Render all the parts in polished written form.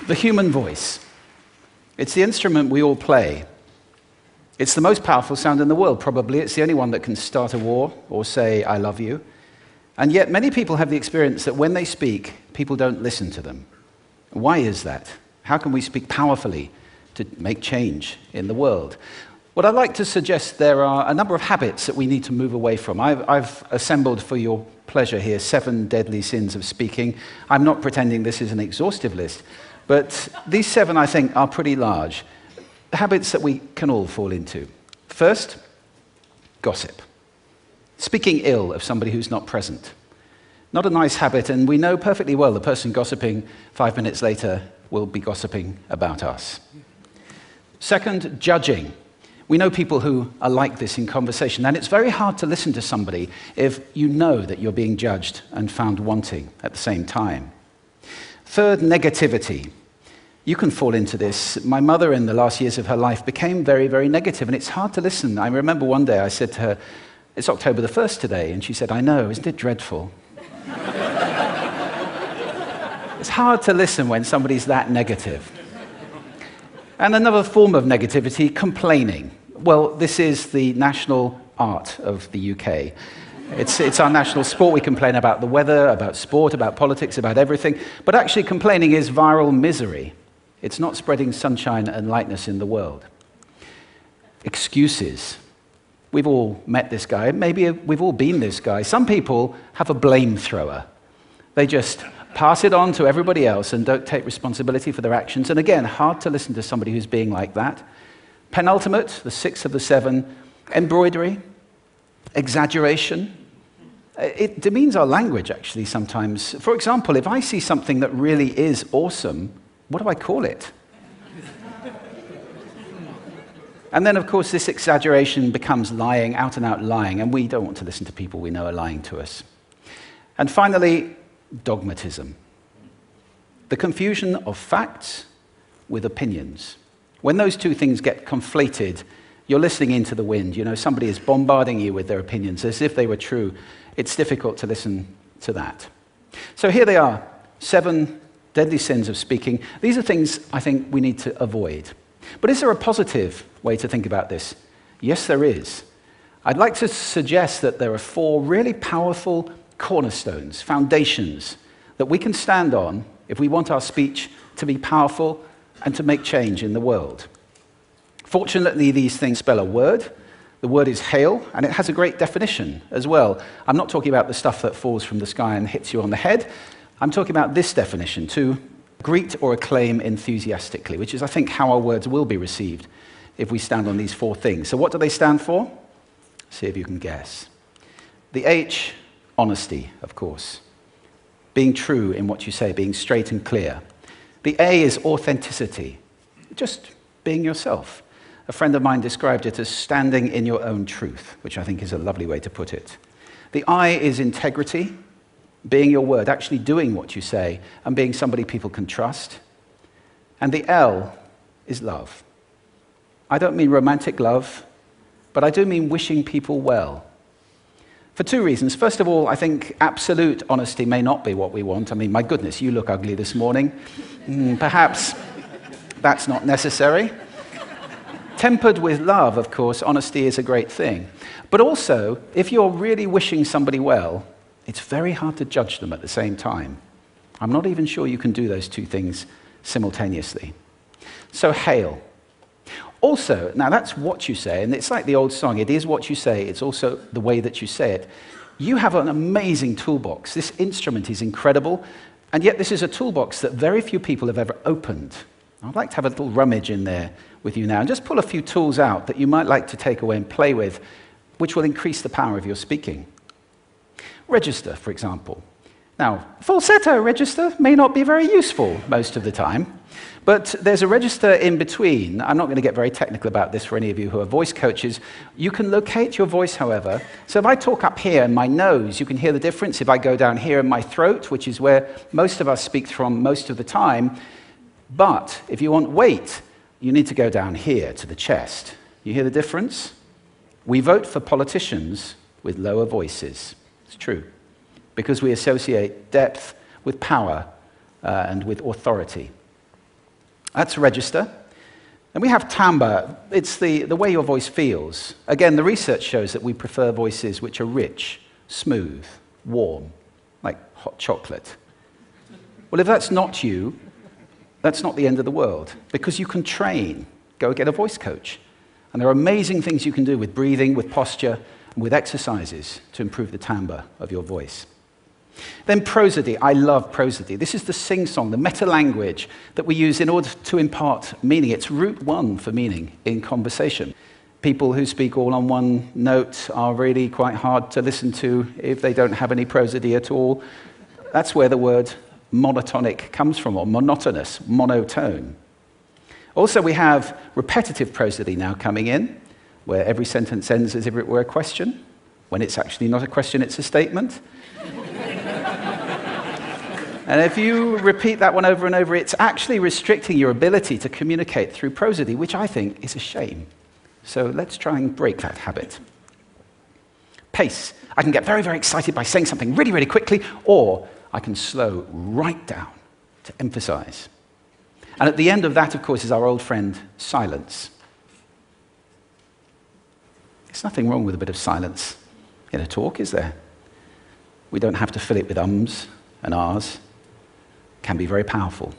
The human voice. It's the instrument we all play. It's the most powerful sound in the world, probably. It's the only one that can start a war or say, I love you. And yet many people have the experience that when they speak, people don't listen to them. Why is that? How can we speak powerfully to make change in the world? What I'd like to suggest, there are a number of habits that we need to move away from. I've assembled for your pleasure here 7 deadly sins of speaking. I'm not pretending this is an exhaustive list, but these 7, I think, are pretty large. Habits that we can all fall into. First, gossip. Speaking ill of somebody who's not present. Not a nice habit, and we know perfectly well the person gossiping 5 minutes later will be gossiping about us. Second, judging. We know people who are like this in conversation, and it's very hard to listen to somebody if you know that you're being judged and found wanting at the same time. Third, negativity. You can fall into this. My mother, in the last years of her life, became very, very negative, and it's hard to listen. I remember one day I said to her, it's October the 1st today, and she said, I know, isn't it dreadful? It's hard to listen when somebody's that negative. And another form of negativity, complaining. Well, this is the national art of the UK. It's our national sport. We complain about the weather, about sport, about politics, about everything. But actually, complaining is viral misery. It's not spreading sunshine and lightness in the world. Excuses. We've all met this guy. Maybe we've all been this guy. Some people have a blame thrower. They just pass it on to everybody else and don't take responsibility for their actions. And again, hard to listen to somebody who's being like that. Penultimate, the 6th of the 7, embroidery, exaggeration. It demeans our language, actually, sometimes. For example, if I see something that really is awesome, what do I call it? And then, of course, this exaggeration becomes lying, out-and-out lying, and we don't want to listen to people we know are lying to us. And finally, dogmatism. The confusion of facts with opinions. When those two things get conflated, you're listening into the wind. You know, somebody is bombarding you with their opinions as if they were true. It's difficult to listen to that. So here they are, 7 deadly sins of speaking. These are things I think we need to avoid. But is there a positive way to think about this? Yes, there is. I'd like to suggest that there are 4 really powerful cornerstones, foundations, that we can stand on if we want our speech to be powerful and to make change in the world. Fortunately, these things spell a word. The word is hail, and it has a great definition as well. I'm not talking about the stuff that falls from the sky and hits you on the head. I'm talking about this definition, to greet or acclaim enthusiastically, which is, I think, how our words will be received if we stand on these 4 things. So what do they stand for? See if you can guess. The H, honesty, of course. Being true in what you say, being straight and clear. The A is authenticity, just being yourself. A friend of mine described it as standing in your own truth, which I think is a lovely way to put it. The I is integrity, being your word, actually doing what you say, and being somebody people can trust. And the L is love. I don't mean romantic love, but I do mean wishing people well. For 2 reasons. First of all, I think absolute honesty may not be what we want. I mean, my goodness, you look ugly this morning. Perhaps that's not necessary. Tempered with love, of course, honesty is a great thing. But also, if you're really wishing somebody well, it's very hard to judge them at the same time. I'm not even sure you can do those 2 things simultaneously. So, hail. Also, now that's what you say, and it's like the old song, it is what you say, it's also the way that you say it. You have an amazing toolbox. This instrument is incredible, and yet this is a toolbox that very few people have ever opened. I'd like to have a little rummage in there with you now, and just pull a few tools out that you might like to take away and play with, which will increase the power of your speaking. Register, for example. Now, falsetto register may not be very useful most of the time, but there's a register in between. I'm not going to get very technical about this for any of you who are voice coaches. You can locate your voice, however. So if I talk up here in my nose, you can hear the difference. If I go down here in my throat, which is where most of us speak from most of the time, but if you want weight, you need to go down here to the chest. You hear the difference? We vote for politicians with lower voices. It's true, because we associate depth with power and with authority. That's register. And we have timbre. It's the way your voice feels. Again, the research shows that we prefer voices which are rich, smooth, warm, like hot chocolate. Well, if that's not you, that's not the end of the world, because you can train. Go get a voice coach. And there are amazing things you can do with breathing, with posture, and with exercises to improve the timbre of your voice. Then prosody. I love prosody. This is the sing-song, the meta-language that we use in order to impart meaning. It's route one for meaning in conversation. People who speak all on one note are really quite hard to listen to if they don't have any prosody at all. That's where the word monotonic comes from, or monotonous, monotone. Also, we have repetitive prosody now coming in, where every sentence ends as if it were a question, when it's actually not a question, it's a statement. And if you repeat that one over and over, it's actually restricting your ability to communicate through prosody, which I think is a shame. So let's try and break that habit. Pace. I can get very, very excited by saying something really, really quickly, or I can slow right down to emphasize. And at the end of that, of course, is our old friend, silence. There's nothing wrong with a bit of silence in a talk, is there? We don't have to fill it with ums and ahs. It can be very powerful.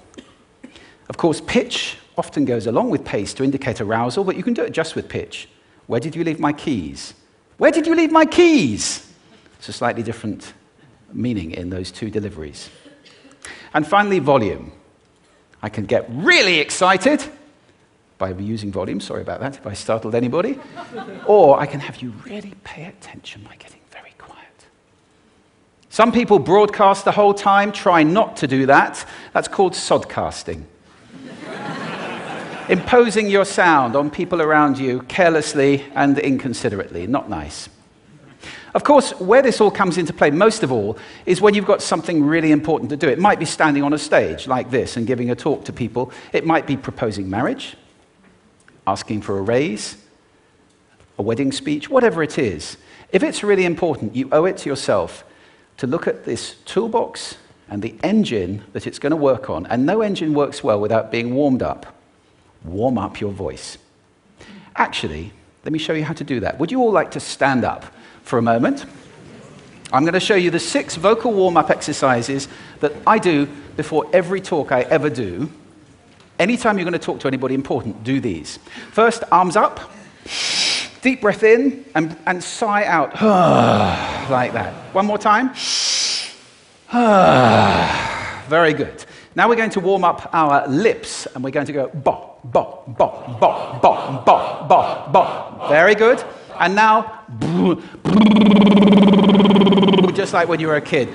Of course, pitch often goes along with pace to indicate arousal, but you can do it just with pitch. Where did you leave my keys? Where did you leave my keys? It's a slightly different meaning in those two deliveries. And finally, volume. I can get really excited by using volume. Sorry about that if I startled anybody. Or I can have you really pay attention by getting very quiet. Some people broadcast the whole time. Try not to do that. That's called sodcasting. Imposing your sound on people around you carelessly and inconsiderately. Not nice. Of course, where this all comes into play most of all is when you've got something really important to do. It might be standing on a stage like this and giving a talk to people. It might be proposing marriage, asking for a raise, a wedding speech, whatever it is. If it's really important, you owe it to yourself to look at this toolbox and the engine that it's going to work on. And no engine works well without being warmed up. Warm up your voice. Actually, let me show you how to do that. Would you all like to stand up for a moment? I'm going to show you the 6 vocal warm-up exercises that I do before every talk I ever do. Anytime you're going to talk to anybody important, do these. First, arms up, deep breath in, and sigh out, like that. One more time. Very good. Now we're going to warm up our lips, and we're going to go bo, bo, bo, bo, bo, bo, bo, bo. Very good. And now, just like when you were a kid.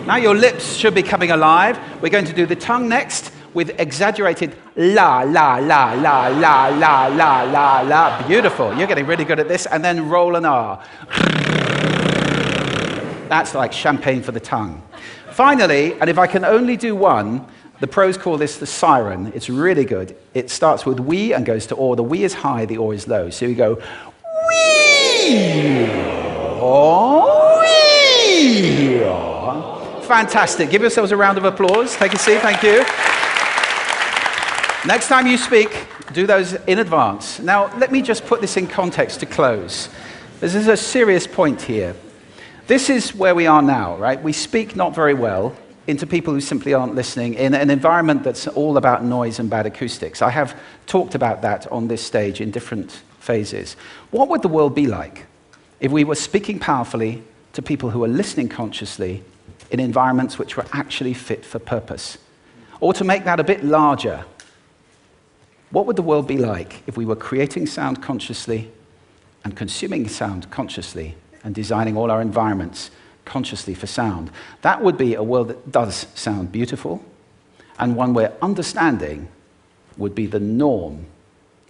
Now your lips should be coming alive. We're going to do the tongue next with exaggerated la, la, la, la, la, la, la, la, la. Beautiful. You're getting really good at this. And then roll an R. That's like champagne for the tongue. Finally, and if I can only do one, the pros call this the siren. It's really good. It starts with we and goes to or. The we is high, the or is low. So you go wee, oh, wee. Fantastic. Give yourselves a round of applause. Take a seat. Thank you. Next time you speak, do those in advance. Now, let me just put this in context to close. This is a serious point here. This is where we are now, right? We speak not very well into people who simply aren't listening in an environment that's all about noise and bad acoustics. I have talked about that on this stage in different phases. What would the world be like if we were speaking powerfully to people who are listening consciously in environments which were actually fit for purpose? Or to make that a bit larger, what would the world be like if we were creating sound consciously and consuming sound consciously and designing all our environments consciously for sound? That would be a world that does sound beautiful, and one where understanding would be the norm.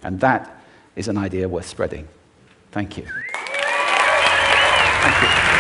And that is an idea worth spreading. Thank you. Thank you.